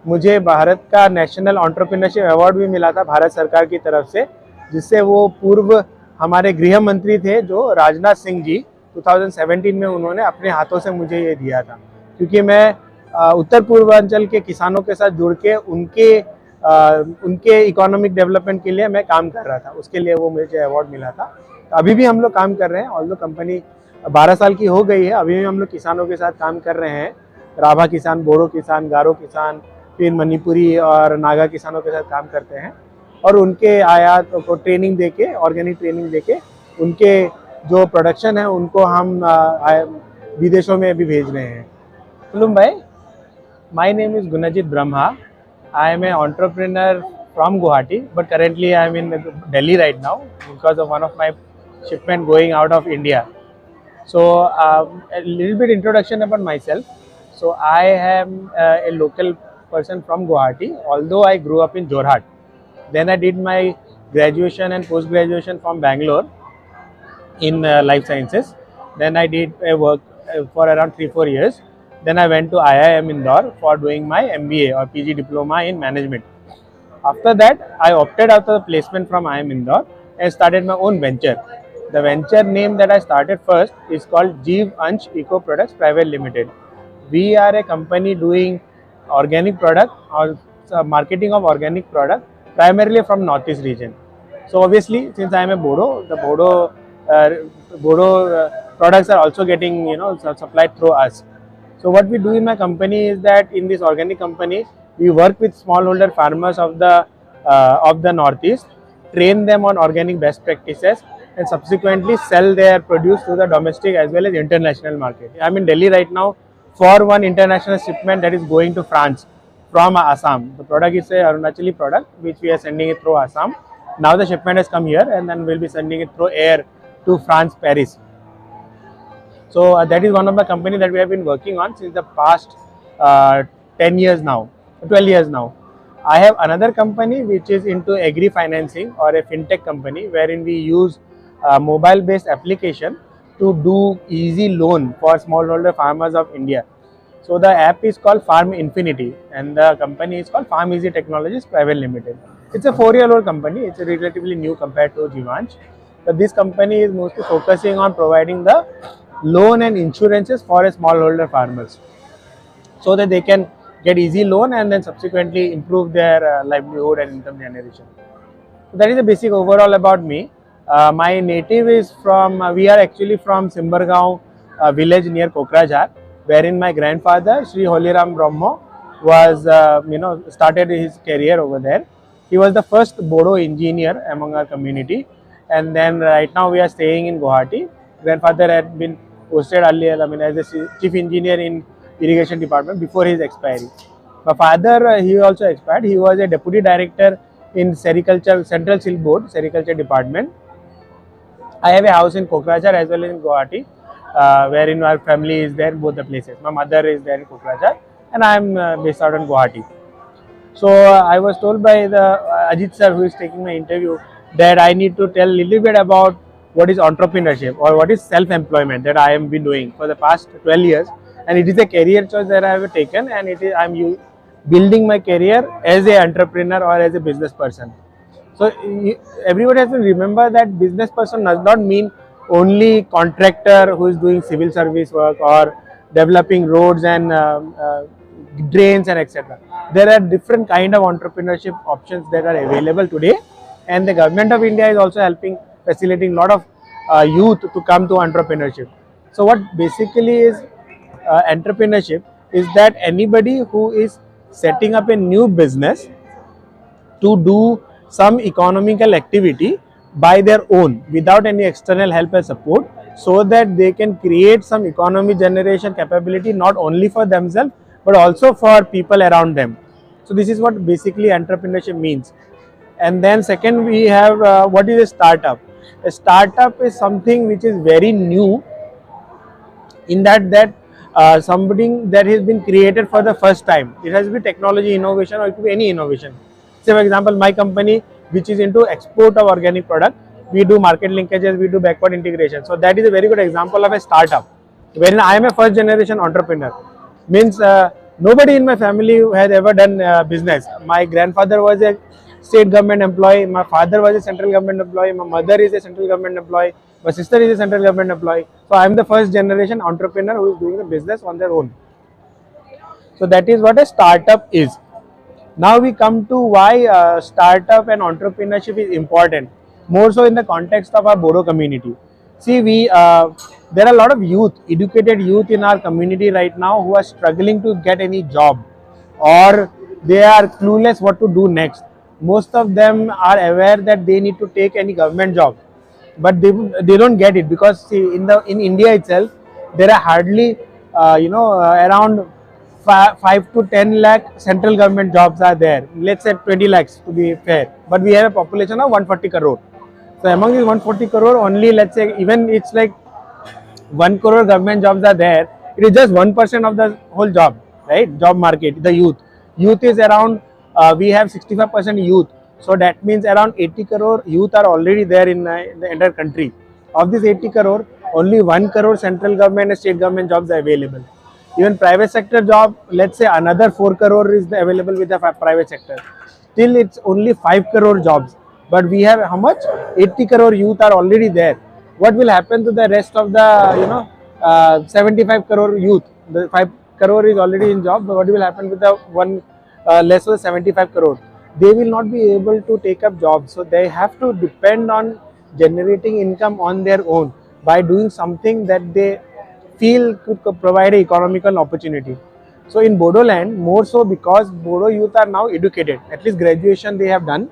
मुझे भारत का national entrepreneurship award भी मिला था भारत सरकार की तरफ से, जिससे वो पूर्व हमारे गृह मंत्री थे जो राजनाथ सिंह जी 2017 में उन्होंने अपने हाथों से मुझे ये दिया था, क्योंकि मैं उत्तर पूर्वांचल के किसानों के साथ जुड़ के उनके इकोनॉमिक डेवलपमेंट के लिए मैं काम कर रहा था, उसके लिए वो मुझे अवार्ड मिला था। तो अभी भी हम लोग काम कर रहे हैं, ऑल्दो कंपनी 12 साल की हो गई है, अभी भी हम लोग किसानों के साथ काम कर रहे हैं। राभा किसान, बोरो किसान, गारो किसान, फिर मणिपुरी और नागा किसानों के साथ काम करते हैं और उनके आयात को ट्रेनिंग देके, ऑर्गेनिक ट्रेनिंग देके उनके जो प्रोडक्शन है उनको हम विदेशों में भी भेज रहे हैं। हेलो भाई, my name is Gunajit Brahma. I am an entrepreneur from Guwahati, but currently I am in Delhi right now because of one of my shipment going out of India. So a little bit introduction about myself. So I am a local person from Guwahati, although I grew up in Jorhat. Then I did my graduation and post graduation from Bangalore in life sciences. Then I did a work for around 3-4 years. Then I went to IIM Indore for doing my MBA or PG diploma in management. After that, I opted after the placement from IIM Indore and started my own venture. The venture name that I started first is called Jeev Ansh Eco Products Private Limited. We are a company doing organic product or marketing of organic product primarily from Northeast region. So obviously, since I am a Boro, the Boro products are also getting supplied through us. So what we do in my company is that in this organic company, we work with smallholder farmers of the Northeast, train them on organic best practices, and subsequently sell their produce to the domestic as well as international market. I'm in Delhi right now for one international shipment that is going to France from Assam. The product is a Arunachali product which we are sending it through Assam. Now the shipment has come here and then we'll be sending it through air to France, Paris. So that is one of the company that we have been working on since the past 10 years now, 12 years now. I have another company which is into agri financing or a fintech company wherein we use mobile based application to do easy loan for smallholder farmers of India. So the app is called Farm Infinity and the company is called Farm Easy Technologies Private Limited. It's a 4-year-old company. It's relatively new compared to Jivansh. But this company is mostly focusing on providing the loan and insurances for a smallholder farmers so that they can get easy loan and then subsequently improve their livelihood and income generation. So that is the basic overall about me. My native is we are actually from Simbargaon village near Kokrajhar, wherein my grandfather Sri Gunajit Brahma was started his career over there. He was the first Boro engineer among our community, and then right now we are staying in Guwahati. Grandfather had been posted earlier, as a chief engineer in irrigation department before his expiry. My father, he also expired. He was a deputy director in sericulture, Central Silk Board, sericulture department. I have a house in Kokrajhar as well as in Guwahati, wherein our family is there in both the places. My mother is there in Kokrajhar and I am based out in Guwahati. So I was told by the Ajit sir who is taking my interview that I need to tell a little bit about what is entrepreneurship or what is self-employment that I have been doing for the past 12 years, and it is a career choice that I have taken, and I am building my career as an entrepreneur or as a business person. So everybody has to remember that business person does not mean only contractor who is doing civil service work or developing roads and drains and etc. There are different kind of entrepreneurship options that are available today, and the government of India is also helping facilitating a lot of youth to come to entrepreneurship. So what basically is entrepreneurship is that anybody who is setting up a new business to do some economical activity by their own without any external help and support, so that they can create some economy generation capability not only for themselves but also for people around them. So this is what basically entrepreneurship means. And then second, we have what is a startup. A startup is something which is very new in that something that has been created for the first time. It has to be technology innovation or it could be any innovation. Say for example, my company which is into export of organic product, we do market linkages, we do backward integration. So that is a very good example of a startup wherein I am a first generation entrepreneur. Means Nobody in my family has ever done business. My grandfather was a state government employee. My father was a central government employee. My mother is a central government employee. My sister is a central government employee. So I am the first generation entrepreneur who is doing the business on their own. So that is what a startup is. Now we come to why startup and entrepreneurship is important, more so in the context of our Boro community. See, there are a lot of youth, educated youth in our community right now who are struggling to get any job, or they are clueless what to do next. Most of them are aware that they need to take any government job, but they don't get it because see, in India itself there are hardly around 5 to 10 lakh central government jobs are there. Let's say 20 lakhs to be fair, but we have a population of 140 crore. So among these 140 crore, only let's say even it's like 1 crore government jobs are there. It is just 1% of the whole job, right? Job market, the youth is around. We have 65% youth, so that means around 80 crore youth are already there in the entire country. Of this 80 crore, only 1 crore central government and state government jobs are available. Even private sector job, let's say another 4 crore is available with the private sector. Still, it's only 5 crore jobs. But we have how much? 80 crore youth are already there. What will happen to the rest of the 75 crore youth? The 5 crore is already in job. But what will happen with the one less than 75 crore? They will not be able to take up jobs. So they have to depend on generating income on their own by doing something that they feel could provide an economical opportunity. So in Bodo land, more so because Bodo youth are now educated, at least graduation they have done,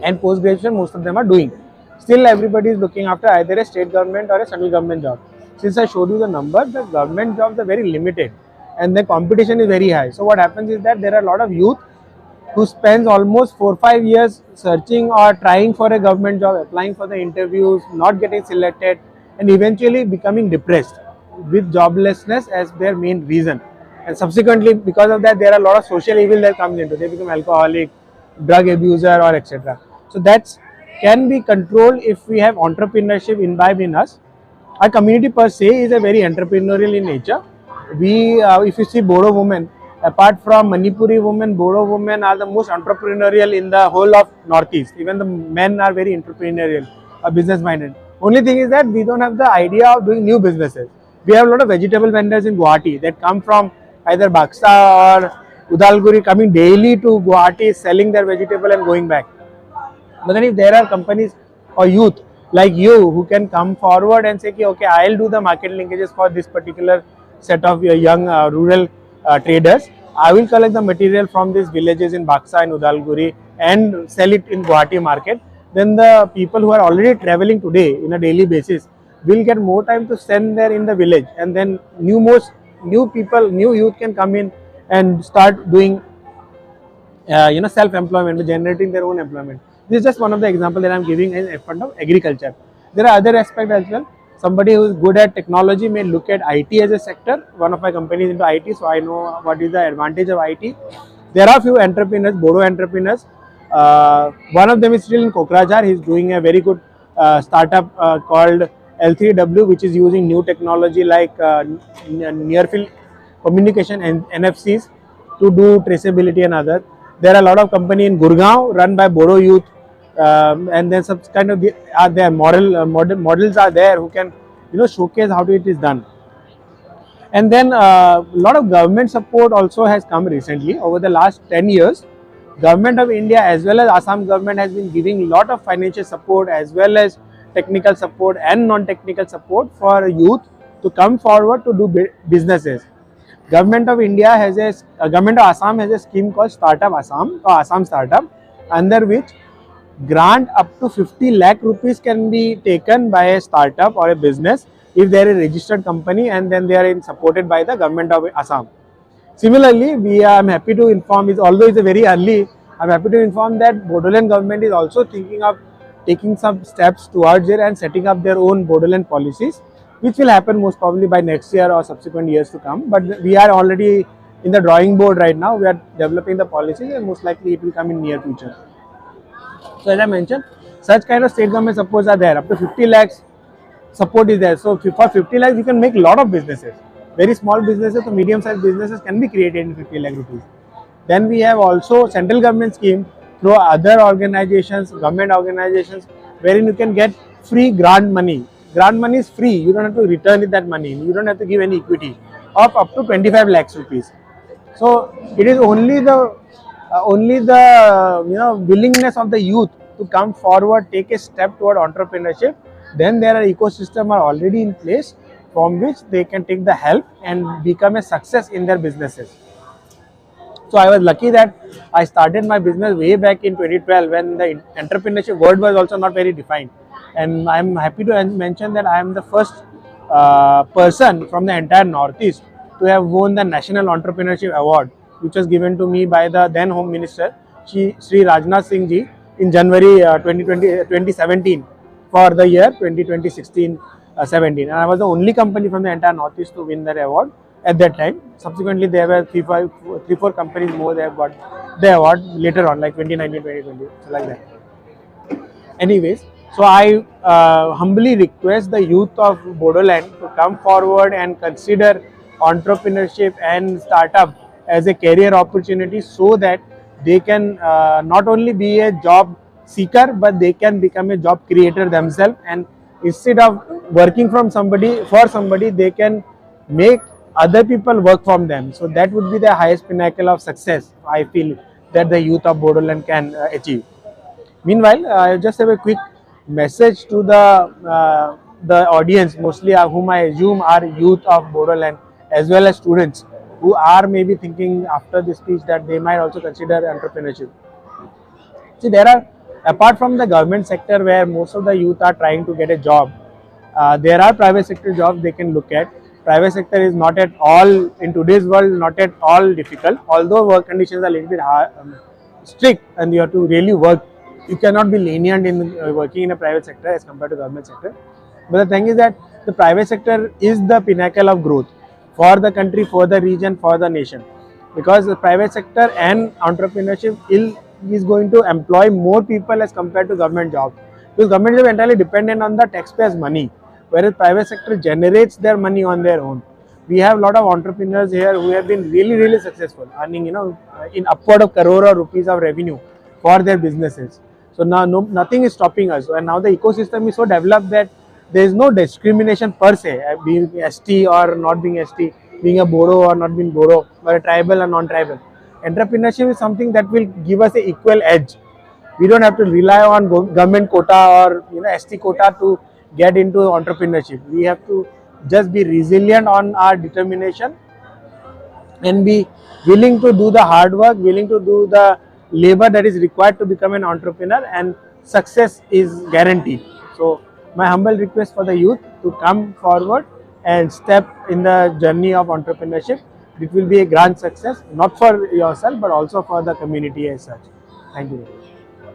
and post graduation most of them are doing. Still everybody is looking after either a state government or a central government job. Since I showed you the number, the government jobs are very limited and the competition is very high. So what happens is that there are a lot of youth who spends almost 4-5 years searching or trying for a government job, applying for the interviews, not getting selected, and eventually becoming depressed with joblessness as their main reason. And subsequently, because of that, there are a lot of social evil that comes into. They become alcoholic, drug abuser, or etc. So that can be controlled if we have entrepreneurship imbibed in us. Our community per se is a very entrepreneurial in nature. If you see Boro women, apart from Manipuri women, Boro women are the most entrepreneurial in the whole of Northeast. Even the men are very entrepreneurial, business minded. Only thing is that we don't have the idea of doing new businesses. We have a lot of vegetable vendors in Guwahati that come from either Baksa or Udalguri, coming daily to Guwahati, selling their vegetable and going back. But then if there are companies or youth like you who can come forward and say, okay, I'll do the market linkages for this particular set of young rural traders. I will collect the material from these villages in Baksa and Udalguri and sell it in Guwahati market. Then the people who are already traveling today in a daily basis will get more time to spend there in the village, and then new youth can come in and start doing self-employment, generating their own employment. This is just one of the examples that I am giving in front of agriculture. There are other aspects as well. Somebody who is good at technology may look at IT as a sector. One of my companies into IT, so I know what is the advantage of IT. There are few entrepreneurs, Boro entrepreneurs. One of them is still in Kokrajhar. He is doing a very good startup called L3W, which is using new technology like near field communication and NFCs to do traceability and other. There are a lot of company in Gurgaon run by Boro youth, and then some kind of are there models are there who can showcase how it is done. And then a lot of government support also has come recently over the last 10 years. Government of India as well as Assam government has been giving a lot of financial support as well as technical support and non-technical support for youth to come forward to do businesses. Government of India has Government of Assam has a scheme called Startup Assam or Assam Startup, under which grant up to 50 lakh rupees can be taken by a startup or a business if they are a registered company, and then they are supported by the Government of Assam. Similarly, I am happy to inform, although it's a very early, I am happy to inform that Bodoland government is also thinking of taking some steps towards it and setting up their own Bodoland policies, which will happen most probably by next year or subsequent years to come. But we are already in the drawing board right now. We are developing the policies and most likely it will come in near future. So as I mentioned, such kind of state government supports are there. Up to 50 lakhs support is there. So for 50 lakhs, you can make a lot of businesses. very small businesses to medium sized businesses can be created in 50 lakh rupees. Then we have also central government scheme through other organizations, government organizations, wherein you can get free grant money. Grant money is free. You don't have to return it that money. You don't have to give any equity of up to 25 lakhs rupees. So it is only the willingness of the youth to come forward, take a step toward entrepreneurship. Then there are ecosystem are already in place from which they can take the help and become a success in their businesses. So I was lucky that I started my business way back in 2012 when the entrepreneurship word was also not very defined. And I'm happy to mention that I am the first person from the entire Northeast to have won the National Entrepreneurship Award, which was given to me by the then Home Minister, Sri Rajnath Singh ji, in January 2017 for the year 2016-17. And I was the only company from the entire Northeast to win that award at that time. Subsequently, there were three, four companies more they have got the award later on, like 2019, 2020, so like that. Anyways, so I humbly request the youth of Bodoland to come forward and consider entrepreneurship and startup as a career opportunity so that they can not only be a job seeker but they can become a job creator themselves, and instead of working from somebody for somebody, they can make other people work from them. So that would be the highest pinnacle of success I feel that the youth of Bodoland can achieve. Meanwhile, I just have a quick message to the audience, mostly whom I assume are youth of Bodoland as well as students who are maybe thinking after this speech that they might also consider entrepreneurship. See, there are, apart from the government sector where most of the youth are trying to get a job, there are private sector jobs they can look at. Private sector is not at all, in today's world, not at all difficult, although work conditions are a little bit hard, strict, and you have to really work. You cannot be lenient in working in a private sector as compared to government sector. But the thing is that the private sector is the pinnacle of growth for the country, for the region, for the nation, because the private sector and entrepreneurship is going to employ more people as compared to government jobs, because government is entirely dependent on the taxpayers' money, whereas private sector generates their money on their own. We have a lot of entrepreneurs here who have been really successful, earning in upward of crore or rupees of revenue for their businesses. So now nothing is stopping us, and now the ecosystem is so developed that there is no discrimination per se, being ST or not being ST, being a Boro or not being Boro, or a tribal or non-tribal. Entrepreneurship is something that will give us an equal edge. We don't have to rely on government quota or ST quota to get into entrepreneurship. We have to just be resilient on our determination and be willing to do the hard work, willing to do the labor that is required to become an entrepreneur, and success is guaranteed. So my humble request for the youth to come forward and step in the journey of entrepreneurship. It will be a grand success, not for yourself but also for the community as such. Thank you.